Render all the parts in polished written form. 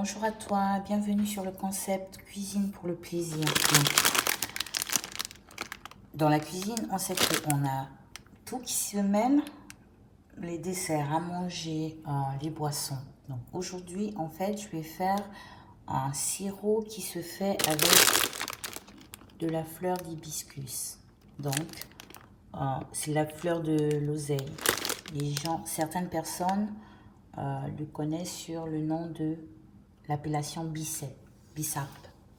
Bonjour à toi, bienvenue sur le concept cuisine pour le plaisir. Donc, dans la cuisine, on sait qu'on a tout qui se mêle, les desserts à manger, les boissons. Donc aujourd'hui, en fait, je vais faire un sirop qui se fait avec de la fleur d'hibiscus. Donc, c'est la fleur de l'oseille. Certaines personnes le connaissent sur le nom de l'appellation bissap,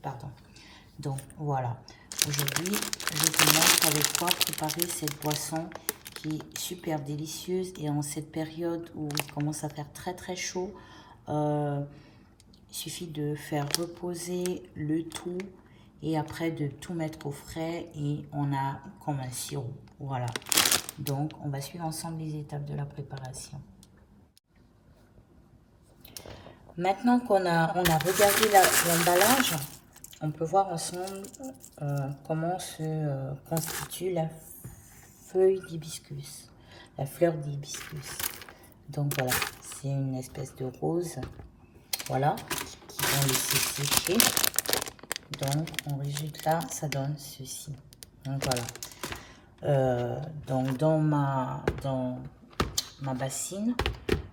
pardon. Donc voilà, aujourd'hui je vous montre avec quoi préparer cette boisson qui est super délicieuse. Et en cette période où il commence à faire très très chaud, il suffit de faire reposer le tout et après de tout mettre au frais et on a comme un sirop. Voilà, donc on va suivre ensemble les étapes de la préparation. Maintenant qu'on a regardé l'emballage, on peut voir ensemble comment se constitue la feuille d'hibiscus, la fleur d'hibiscus. Donc voilà, c'est une espèce de rose, voilà, qui vont laisser sécher. Donc en résultat, ça donne ceci. Donc voilà. Donc dans ma bassine,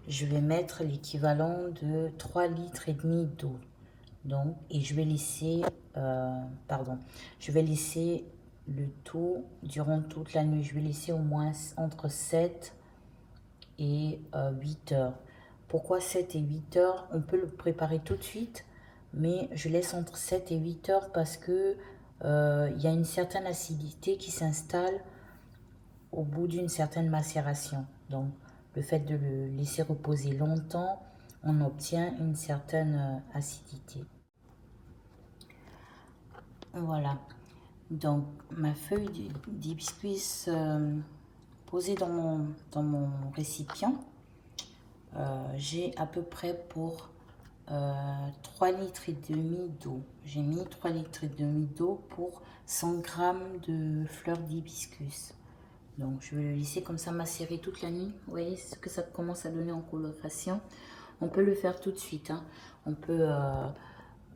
je vais mettre l'équivalent de 3 litres et demi d'eau. Donc, et je vais laisser, le tout durant toute la nuit. Je vais laisser au moins entre 7 et 8 heures. Pourquoi 7 et 8 heures? On peut le préparer tout de suite, mais je laisse entre 7 et 8 heures parce que il y a une certaine acidité qui s'installe au bout d'une certaine macération. Donc, le fait de le laisser reposer longtemps, on obtient une certaine acidité. Voilà. Donc, ma feuille d'hibiscus posée dans mon récipient, j'ai à peu près pour 3 litres et demi d'eau. J'ai mis 3 litres et demi d'eau pour 100 grammes de fleurs d'hibiscus. Donc, je vais le laisser comme ça macérer toute la nuit. Vous voyez ce que ça commence à donner en coloration. On peut le faire tout de suite. Hein. On peut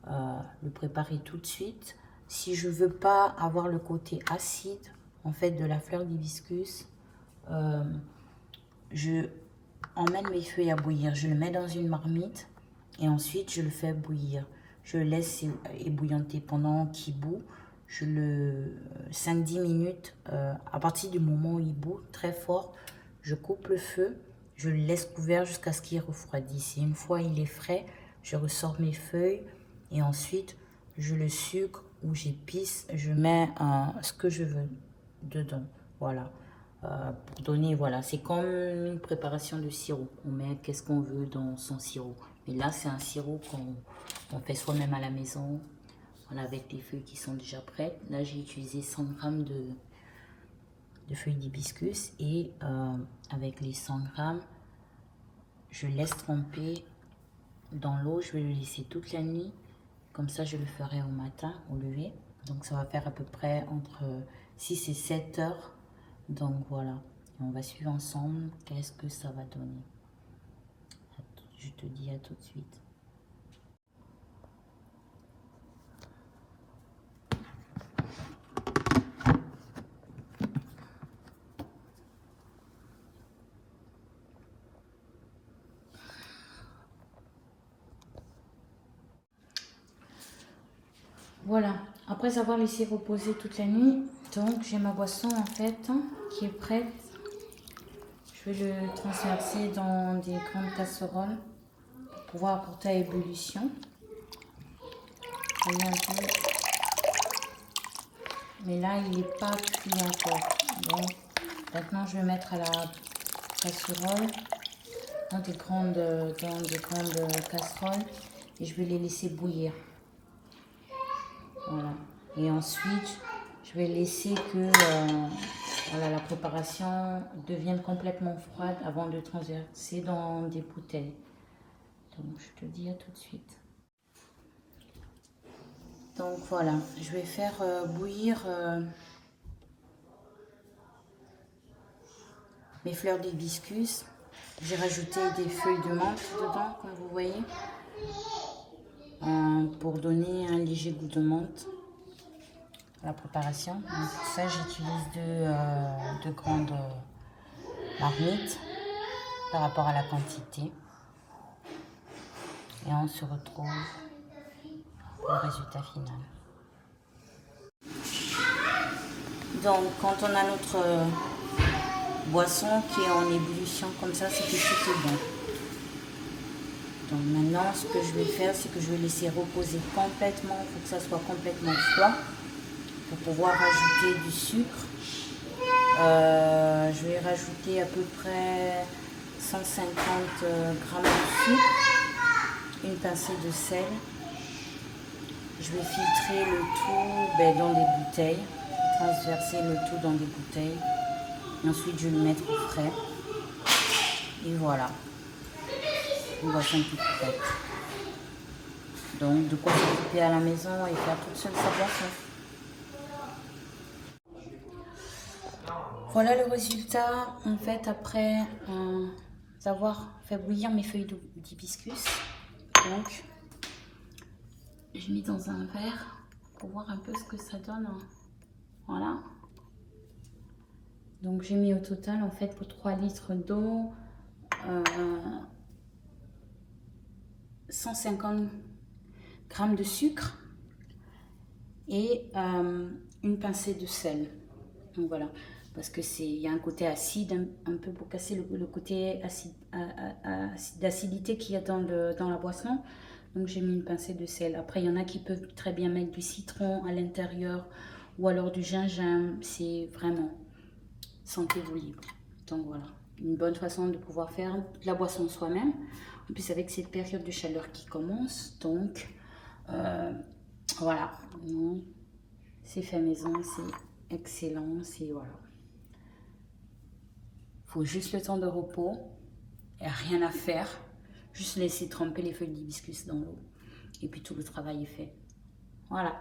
le préparer tout de suite. Si je veux pas avoir le côté acide, en fait, de la fleur d'hibiscus, je emmène mes feuilles à bouillir. Je le mets dans une marmite et ensuite, je le fais bouillir. Je le laisse ébouillanter pendant qu'il bout. 5-10 minutes, à partir du moment où il bout très fort, je coupe le feu, je le laisse couvert jusqu'à ce qu'il refroidisse. Et une fois il est frais, je ressors mes feuilles et ensuite je le sucre ou j'épice, je mets ce que je veux dedans. Voilà. Pour donner, voilà, c'est comme une préparation de sirop. On met qu'est-ce qu'on veut dans son sirop. Mais là, c'est un sirop qu'on fait soi-même à la maison. Voilà, avec les feuilles qui sont déjà prêtes. Là, j'ai utilisé 100 grammes de feuilles d'hibiscus et avec les 100 grammes, je laisse tremper dans l'eau. Je vais le laisser toute la nuit. Comme ça, je le ferai au matin, au lever. Donc, ça va faire à peu près entre 6 et 7 heures. Donc, voilà. Et on va suivre ensemble qu'est-ce que ça va donner. Je te dis à tout de suite. Voilà, après avoir laissé reposer toute la nuit, donc j'ai ma boisson en fait qui est prête. Je vais le transverser dans des grandes casseroles pour pouvoir apporter à ébullition. Voyez un peu. Mais là, il n'est pas cuit encore. Donc maintenant, je vais mettre à la casserole dans des grandes casseroles et je vais les laisser bouillir. Voilà. Et ensuite, je vais laisser que voilà, la préparation devienne complètement froide avant de transverser dans des bouteilles. Donc, je te dis à tout de suite. Donc, voilà, je vais faire bouillir mes fleurs d'hibiscus. J'ai rajouté des feuilles de menthe dedans, comme vous voyez. pour donner un léger goût de menthe à la préparation. Donc pour ça, j'utilise deux grandes marmites par rapport à la quantité. Et on se retrouve au résultat final. Donc quand on a notre boisson qui est en ébullition comme ça, c'est que tout est bon. Donc maintenant, ce que je vais faire, c'est que je vais laisser reposer complètement. Il faut que ça soit complètement froid pour pouvoir rajouter du sucre. Je vais rajouter à peu près 150 grammes de sucre, une pincée de sel. Je vais filtrer le tout dans des bouteilles, transverser le tout dans des bouteilles. Et ensuite, je vais le mettre au frais. Et voilà, une boisson toute prête. Donc, de quoi s'occuper à la maison et faire toute seule sa boisson. Voilà le résultat, en fait, après avoir fait bouillir mes feuilles d'hibiscus. Donc, j'ai mis dans un verre pour voir un peu ce que ça donne. Voilà. Donc, j'ai mis au total, en fait, pour 3 litres d'eau, 150 grammes de sucre et une pincée de sel. Donc, voilà. Parce que il y a un côté acide, un peu pour casser le côté d'acidité qu'il y a dans la boisson. Donc j'ai mis une pincée de sel. Après, il y en a qui peuvent très bien mettre du citron à l'intérieur ou alors du gingembre. C'est vraiment sentez-vous libre. Donc voilà, une bonne façon de pouvoir faire la boisson soi-même. En plus avec cette période de chaleur qui commence. Donc voilà, c'est fait maison, c'est excellent, c'est voilà. Faut juste le temps de repos, et rien à faire, juste laisser tremper les feuilles d'hibiscus dans l'eau et puis tout le travail est fait. Voilà.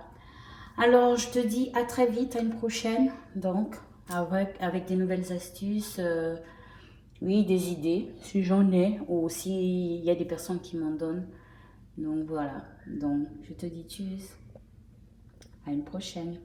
Alors je te dis à très vite, à une prochaine, donc avec des nouvelles astuces, oui, des idées si j'en ai, ou si il y a des personnes qui m'en donnent. Donc voilà, donc je te dis tchuss, à une prochaine.